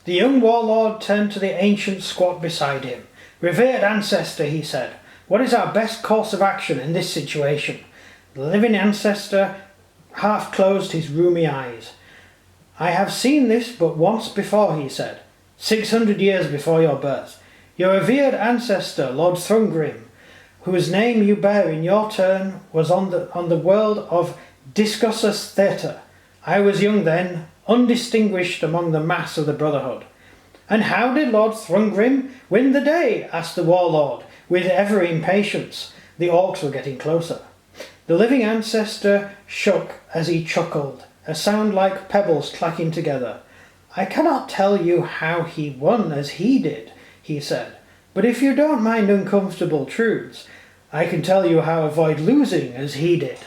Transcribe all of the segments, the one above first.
The young warlord turned to the ancient squat beside him. "Revered ancestor," he said, "what is our best course of action in this situation?" The living ancestor half closed his rheumy eyes. "I have seen this but once before," he said, 600 years before your birth. Your revered ancestor, Lord Thrungrim, whose name you bear in your turn, was on the world of Discussus Theatre. I was young then, undistinguished among the mass of the Brotherhood." "And how did Lord Thrungrim win the day?" asked the warlord, with every impatience. The orcs were getting closer. The living ancestor shook as he chuckled, a sound like pebbles clacking together. "I cannot tell you how he won as he did," he said, "but if you don't mind uncomfortable truths, I can tell you how to avoid losing as he did."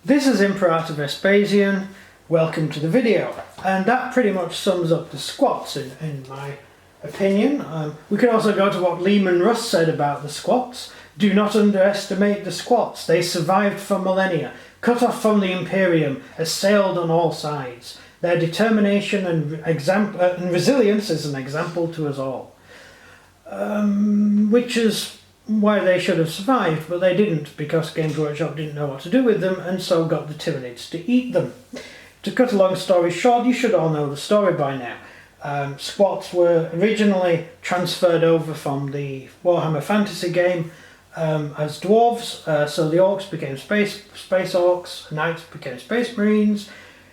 This is Imperator Vespasian. Welcome to the video. And that pretty much sums up the squats in my opinion. We can also go to what Lehman Russ said about the squats. "Do not underestimate the squats. They survived for millennia, cut off from the Imperium, assailed on all sides. Their determination and resilience is an example to us all." Which is why they should have survived, but they didn't, because Games Workshop didn't know what to do with them, and so got the Tyranids to eat them. To cut a long story short, you should all know the story by now. Squats were originally transferred over from the Warhammer Fantasy game as dwarves, so the orcs became space orcs, knights became space marines,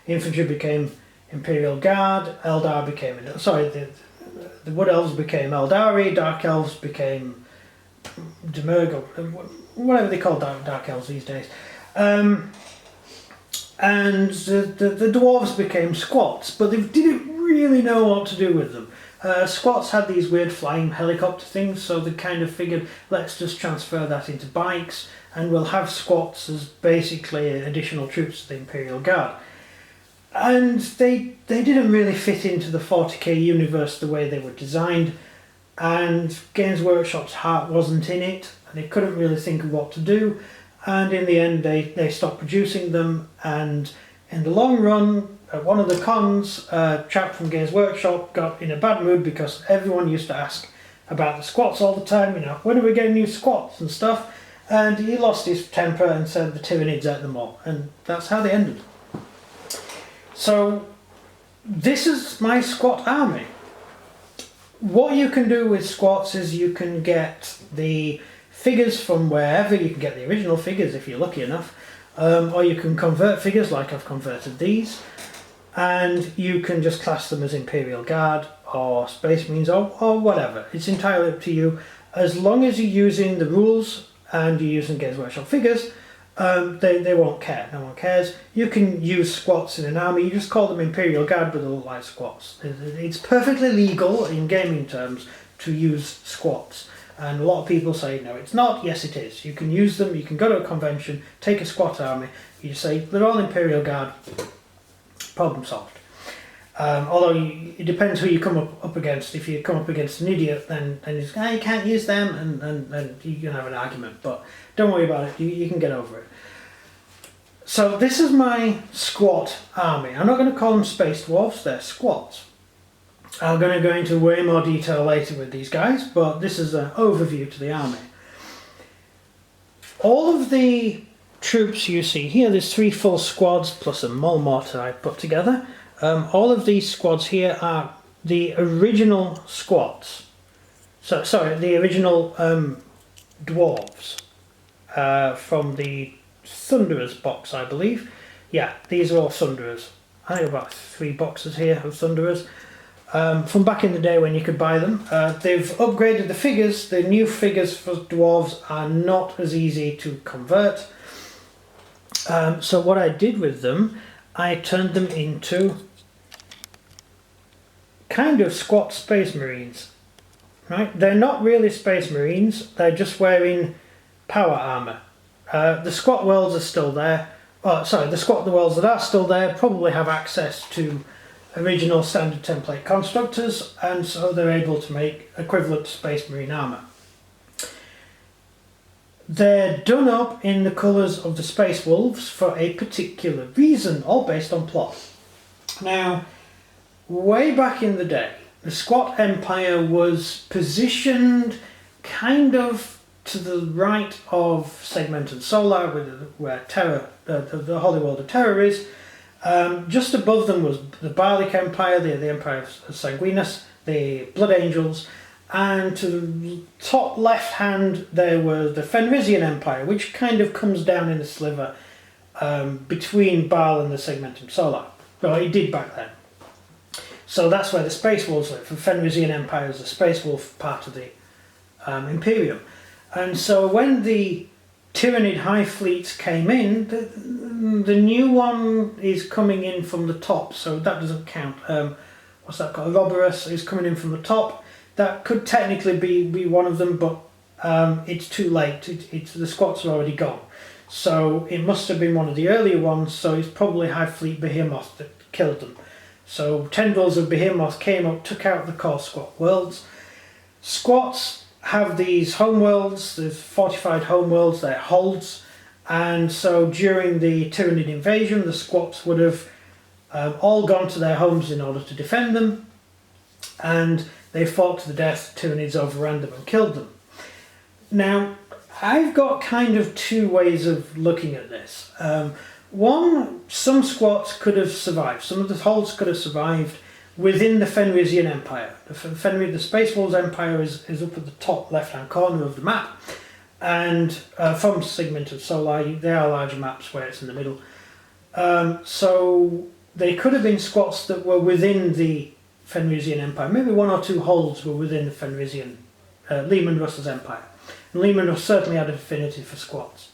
infantry became Imperial Guard, Eldar became... the Wood Elves became Eldari, Dark Elves became Demurg, or whatever they call Dark Elves these days. And the Dwarves became Squats, but they didn't really know what to do with them. Squats had these weird flying helicopter things, so they kind of figured, let's just transfer that into bikes, and we'll have Squats as basically additional troops to the Imperial Guard. And they didn't really fit into the 40k universe the way they were designed, and Games Workshop's heart wasn't in it, and they couldn't really think of what to do, and in the end they stopped producing them. And in the long run, at one of the cons, a chap from Games Workshop got in a bad mood because everyone used to ask about the squats all the time, you know, when are we getting new squats and stuff, and he lost his temper and said the Tyranids ate them all, and that's how they ended. So this is my squat army. What you can do with squats is you can get the figures from wherever. You can get the original figures if you're lucky enough, or you can convert figures like I've converted these, and you can just class them as Imperial Guard or Space Marines or whatever. It's entirely up to you. As long as you're using the rules and you're using Games Workshop figures, they won't care. No one cares. You can use squats in an army. You just call them Imperial Guard, but they look like squats. It's perfectly legal in gaming terms to use squats. And a lot of people say, no, it's not. Yes, it is. You can use them. You can go to a convention, take a squat army. You say, they're all Imperial Guard. Problem solved. Although it depends who you come up against. If you come up against an idiot, then it's, you can't use them, and you can have an argument. But don't worry about it. You can get over it. So this is my squat army. I'm not going to call them space dwarfs. They're squats. I'm going to go into way more detail later with these guys, but this is an overview to the army. All of the troops you see here, there's 3 full squads plus a mole mortar I put together. All of these squads here are the original squats. So sorry, the original dwarves from the Thunderers box, I believe. Yeah, these are all Thunderers. I think about 3 boxes here of Thunderers. From back in the day when you could buy them. They've upgraded the figures. The new figures for dwarves are not as easy to convert. So what I did with them, I turned them into kind of squat Space Marines. Right? They're not really Space Marines. They're just wearing power armour. The squat worlds are still there. Oh, sorry, the squat worlds that are still there probably have access to original standard template constructors, and so they're able to make equivalent Space Marine armour. They're done up in the colours of the Space Wolves for a particular reason, all based on plot. Now, way back in the day, the Squat Empire was positioned kind of to the right of Segmented Solar, where Terra, the Holy World of Terra is. Just above them was the Bardic Empire, the Empire of Sanguinus, the Blood Angels, and to the top left hand there was the Fenrisian Empire, which kind of comes down in a sliver between Baal and the Segmentum Solar. Well, it did back then. So that's where the Space Wolves live. The Fenrisian Empire is the Space Wolf part of the Imperium. And so when the Tyranid High Fleets came in, the new one is coming in from the top, so that doesn't count. What's that called? Roborus is coming in from the top. That could technically be one of them, but it's too late. The squats are already gone. So it must have been one of the earlier ones, so it's probably High Fleet Behemoth that killed them. So tendrils of Behemoth came up, took out the core squat worlds. Squats have these homeworlds, there's fortified homeworlds, they're holds, and so during the Tyranid invasion the squats would have all gone to their homes in order to defend them, and they fought to the death. Tyranids overran them and killed them. Now, I've got kind of two ways of looking at this. One, some squats could have survived, some of the holds could have survived within the Fenrisian Empire. The Space Wolves Empire is up at the top left-hand corner of the map, and from Segmented Solar, there are larger maps where it's in the middle. So they could have been squats that were within the Fenrisian Empire. Maybe one or two holds were within the Fenrisian, Lehman Russ's Empire. And Lehman Russ certainly had an affinity for squats.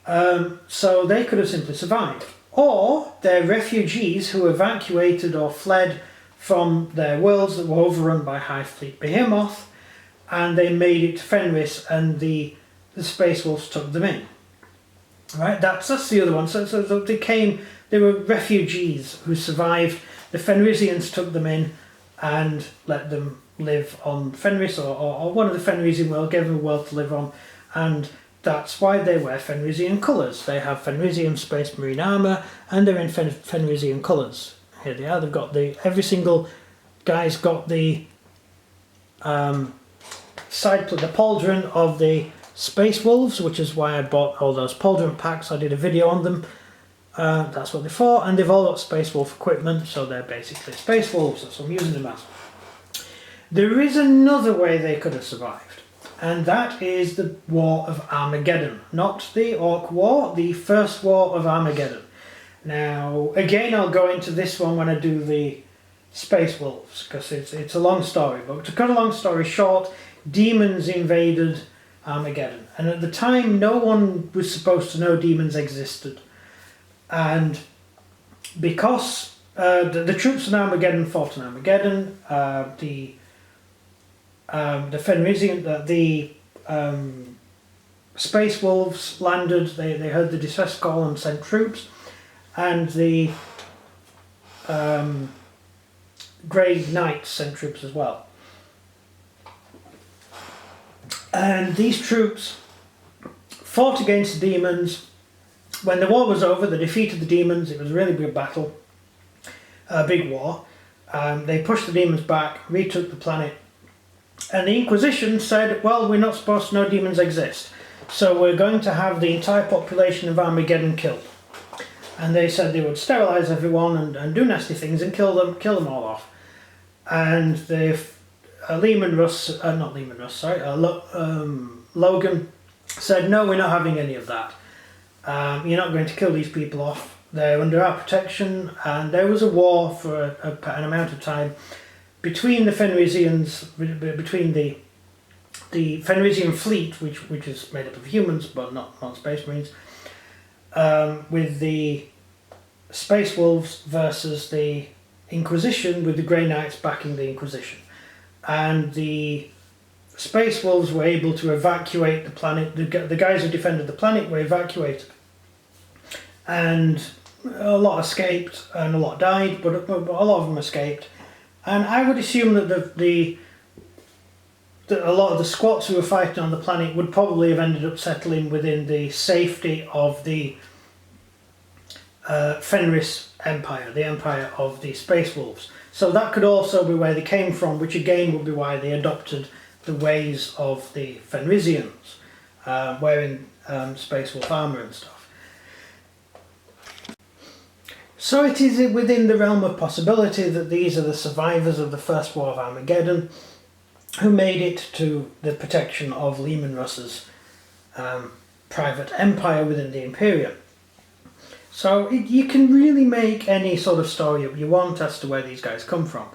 So they could have simply survived. Or they're refugees who evacuated or fled from their worlds that were overrun by High Fleet Behemoth, and they made it to Fenris, and the Space Wolves took them in. Right, that's the other one. So they were refugees who survived. The Fenrisians took them in and let them live on Fenris, or one of the Fenrisian worlds, gave them a world to live on, and that's why they wear Fenrisian colours. They have Fenrisian Space Marine armour, and they're in Fenrisian colours. Here they are. They've got every single guy's got the the pauldron of the Space Wolves, which is why I bought all those pauldron packs. I did a video on them. That's what they're for, and they've all got Space Wolf equipment, so they're basically Space Wolves. That's what I'm using them as. There is another way they could have survived, and that is the War of Armageddon. Not the Orc War, the First War of Armageddon. Now, again, I'll go into this one when I do the Space Wolves, because it's a long story. But to cut a long story short, demons invaded Armageddon. And at the time, no one was supposed to know demons existed. And because the troops in Armageddon fought in Armageddon, the Fenrisian, the Space Wolves landed, they heard the distress call and sent troops. And the Grey Knights sent troops as well. And these troops fought against the demons. When the war was over, they defeated the demons. It was a really big battle, a big war. They pushed the demons back, retook the planet. And the Inquisition said, well, we're not supposed to know demons exist, so we're going to have the entire population of Armageddon killed. And they said they would sterilize everyone and do nasty things and kill them all off. And Logan said, no, we're not having any of that. You're not going to kill these people off. They're under our protection. And there was a war for an amount of time between the Fenrisians, between the Fenrisian fleet, which is made up of humans but not Space Marines, with the Space Wolves versus the Inquisition, with the Grey Knights backing the Inquisition. And the Space Wolves were able to evacuate the planet. The guys who defended the planet were evacuated. And a lot escaped and a lot died, but a lot of them escaped. And I would assume that a lot of the squats who were fighting on the planet would probably have ended up settling within the safety of the Fenris Empire, the Empire of the Space Wolves. So that could also be where they came from, which again would be why they adopted the ways of the Fenrisians, wearing Space Wolf armour and stuff. So it is within the realm of possibility that these are the survivors of the First War of Armageddon who made it to the protection of Lehman Russ's private empire within the Imperium. So you can really make any sort of story up you want as to where these guys come from.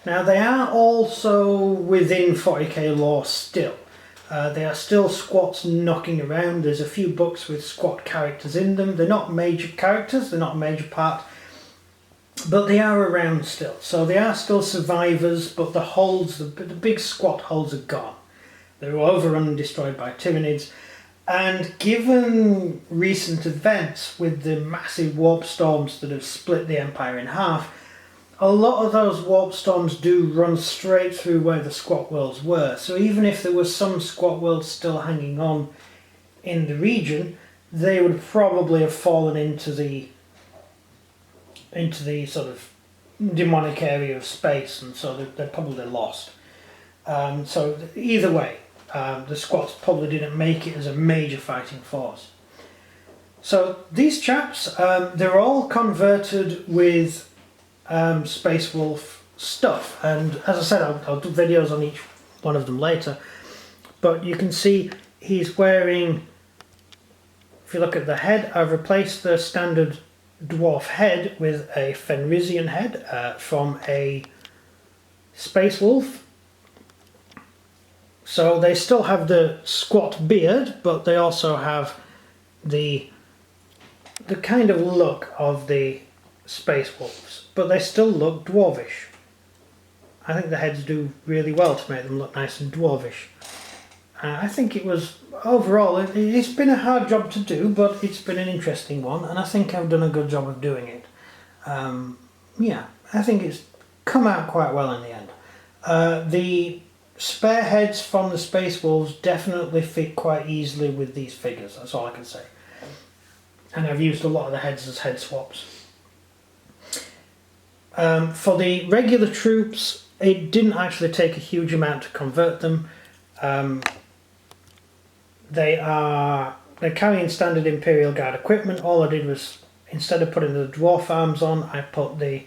Now they are also within 40k lore still. They are still squats knocking around. There's a few books with squat characters in them. They're not major characters, they're not a major part, but they are around still. So they are still survivors, but the holds, the big squat holds are gone. They were overrun and destroyed by Tyranids. And given recent events with the massive warp storms that have split the Empire in half, a lot of those warp storms do run straight through where the squat worlds were. So even if there was some squat worlds still hanging on in the region, they would probably have fallen into the sort of demonic area of space, and so they're probably lost. So either way, the squats probably didn't make it as a major fighting force. So these chaps, they're all converted with Space Wolf stuff, and as I said, I'll do videos on each one of them later, but you can see he's wearing, if you look at the head, I've replaced the standard dwarf head with a Fenrisian head from a Space Wolf. So they still have the squat beard, but they also have the kind of look of the Space Wolves, but they still look dwarvish. I think the heads do really well to make them look nice and dwarvish. I think it was, overall, it's been a hard job to do, but it's been an interesting one, and I think I've done a good job of doing it. Yeah, I think it's come out quite well in the end. The spare heads from the Space Wolves definitely fit quite easily with these figures, that's all I can say. And I've used a lot of the heads as head swaps. For the regular troops, it didn't actually take a huge amount to convert them. They're carrying standard Imperial Guard equipment. All I did was, instead of putting the dwarf arms on, I put the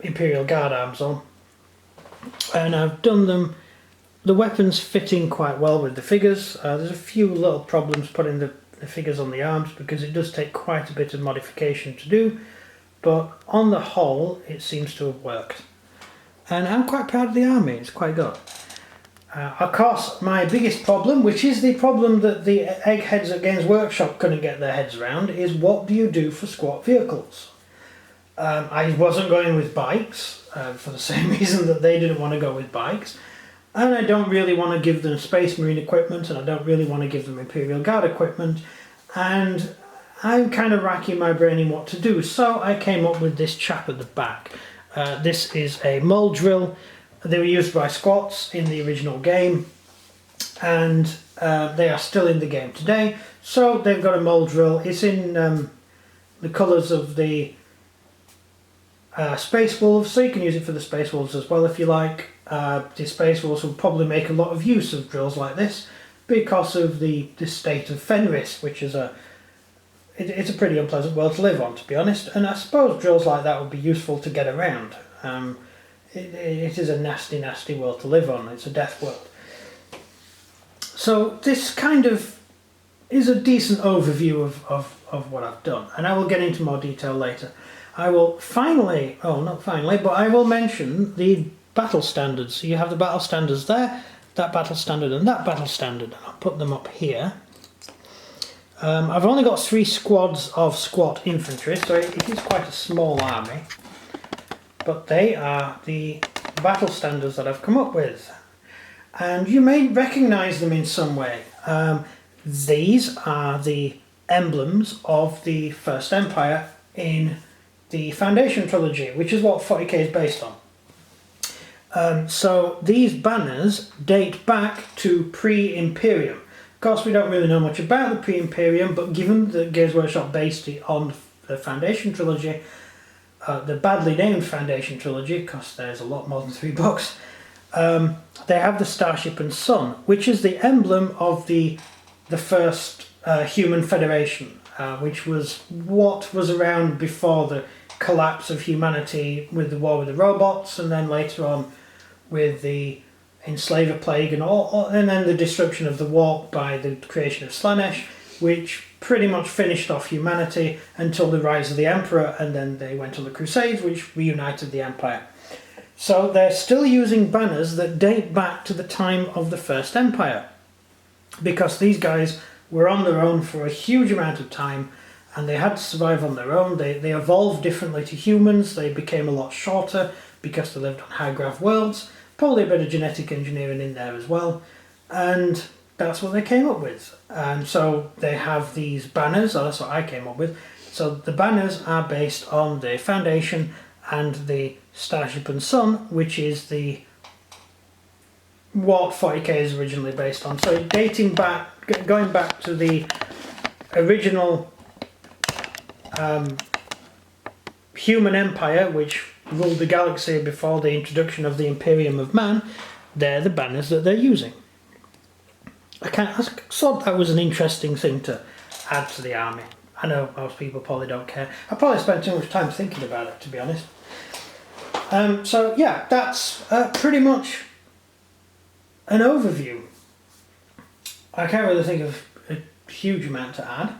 Imperial Guard arms on. And I've done them, the weapons fitting quite well with the figures. There's a few little problems putting the figures on the arms because it does take quite a bit of modification to do, but on the whole it seems to have worked. And I'm quite proud of the army, it's quite good. Of course, my biggest problem, which is the problem that the eggheads at Games Workshop couldn't get their heads around, is what do you do for squat vehicles? I wasn't going with bikes, for the same reason that they didn't want to go with bikes. And I don't really want to give them Space Marine equipment, and I don't really want to give them Imperial Guard equipment. And I'm kind of racking my brain in what to do, so I came up with this chap at the back. This is a mold drill. They were used by squats in the original game, and they are still in the game today. So they've got a mold drill. It's in the colours of the Space Wolves, so you can use it for the Space Wolves as well if you like. The Space Wolves will probably make a lot of use of drills like this because of the state of Fenris, which is it's a pretty unpleasant world to live on, to be honest, and I suppose drills like that would be useful to get around. It is a nasty, nasty world to live on. It's a death world. So this kind of is a decent overview of what I've done, and I will get into more detail later. I will finally, oh not finally, but I will mention the battle standards. So you have the battle standards there, that battle standard and that battle standard. I'll put them up here. I've only got 3 squads of squat infantry, so it is quite a small army. But they are the battle standards that I've come up with. And you may recognise them in some way. These are the emblems of the First Empire in the Foundation trilogy, which is what 40k is based on. So these banners date back to pre-Imperium. Of course, we don't really know much about the pre-Imperium, but given that Games Workshop based it on the Foundation trilogy, the badly named Foundation trilogy, because there's a lot more than 3 books, they have the Starship and Sun, which is the emblem of the first human federation, which was what was around before the collapse of humanity with the war with the robots, and then later on with the Enslaver Plague and then the destruction of the warp by the creation of Slanesh, which pretty much finished off humanity until the rise of the Emperor, and then they went on the Crusades, which reunited the Empire. So they're still using banners that date back to the time of the First Empire, because these guys were on their own for a huge amount of time, and they had to survive on their own. They evolved differently to humans. They became a lot shorter because they lived on high-grav worlds. Probably a bit of genetic engineering in there as well, and that's what they came up with. And so they have these banners, or that's what I came up with. So the banners are based on the Foundation and the Starship and Sun, which is what 40k is originally based on. So going back to the original human empire, which ruled the galaxy before the introduction of the Imperium of Man, they're the banners that they're using. I thought that was an interesting thing to add to the army. I know most people probably don't care. I probably spent too much time thinking about it, to be honest. So yeah, that's pretty much an overview. I can't really think of a huge amount to add.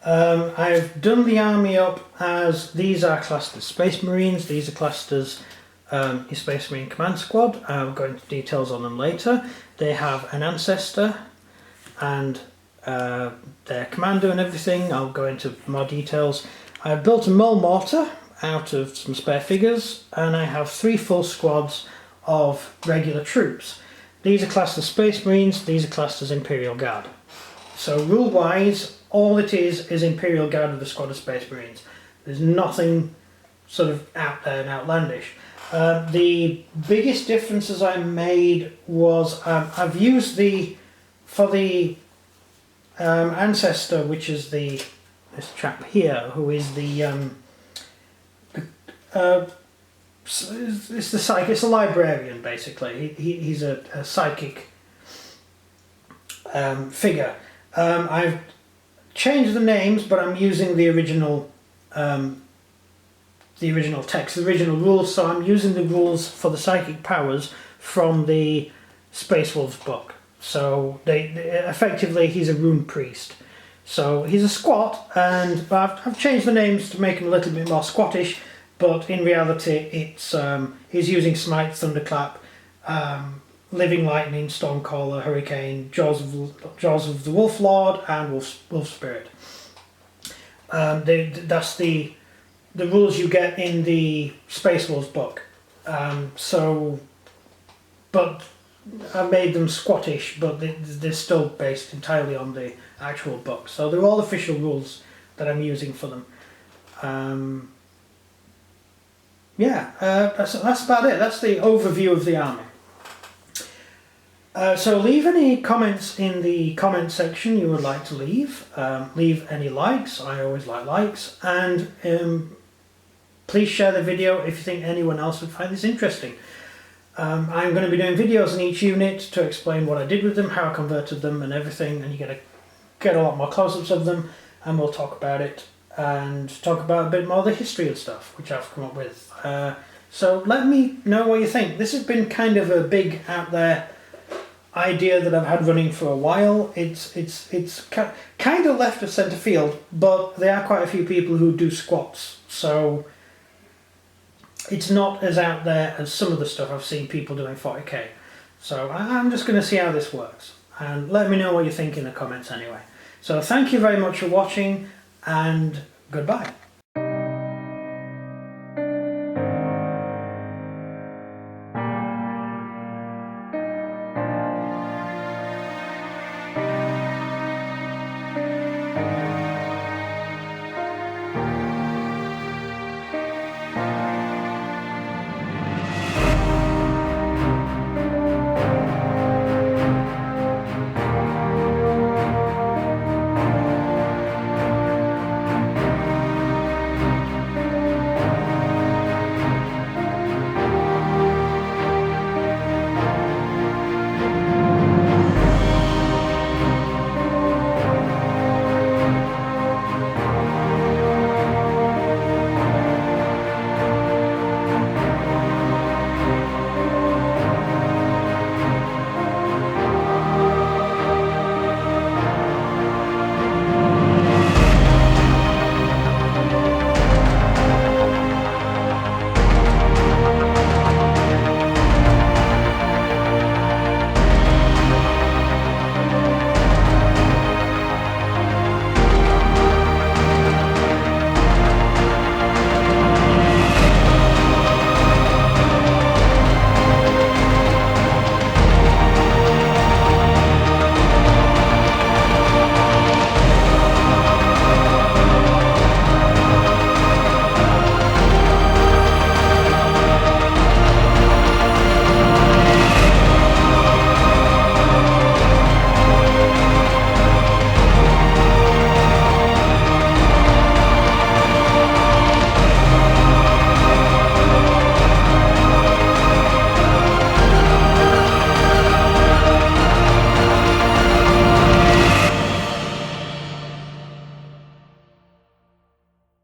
I've done the army up as these are classed as Space Marines, these are classed as your Space Marine Command Squad. I'll go into details on them later. They have an ancestor and their commander and everything. I'll go into more details. I've built a mole mortar out of some spare figures, and I have 3 full squads of regular troops. These are classed as Space Marines, these are classed as Imperial Guard. So rule-wise, all it is Imperial Guard with a squad of Space Marines. There's nothing sort of out there and outlandish. The biggest differences I made was I've used for the ancestor, which is this chap here, who is it's a librarian basically. He's a psychic figure. I've changed the names, but I'm using the original text, the original rules. So I'm using the rules for the psychic powers from the Space Wolves book. So effectively he's a rune priest. So he's a squat, and I've changed the names to make him a little bit more squattish. But in reality, it's he's using Smite, Thunderclap, Living Lightning, Stormcaller, Hurricane, Jaws of the Wolf Lord, and Wolf Spirit. That's the rules you get in the Space Wolves book. But I made them squattish, but they're still based entirely on the actual book. So they're all official rules that I'm using for them. That's about it. That's the overview of the army. So leave any comments in the comment section you would like to leave. Leave any likes. I always like likes. And please share the video if you think anyone else would find this interesting. I'm going to be doing videos on each unit to explain what I did with them, how I converted them and everything, and you get a lot more close-ups of them, and we'll talk about it and talk about a bit more of the history and stuff, which I've come up with. So let me know what you think. This has been kind of a big out there idea that I've had running for a while. It's kind of left of centre field, but there are quite a few people who do squats, so it's not as out there as some of the stuff I've seen people doing 40k. So I'm just going to see how this works, and let me know what you think in the comments anyway. So thank you very much for watching, and goodbye.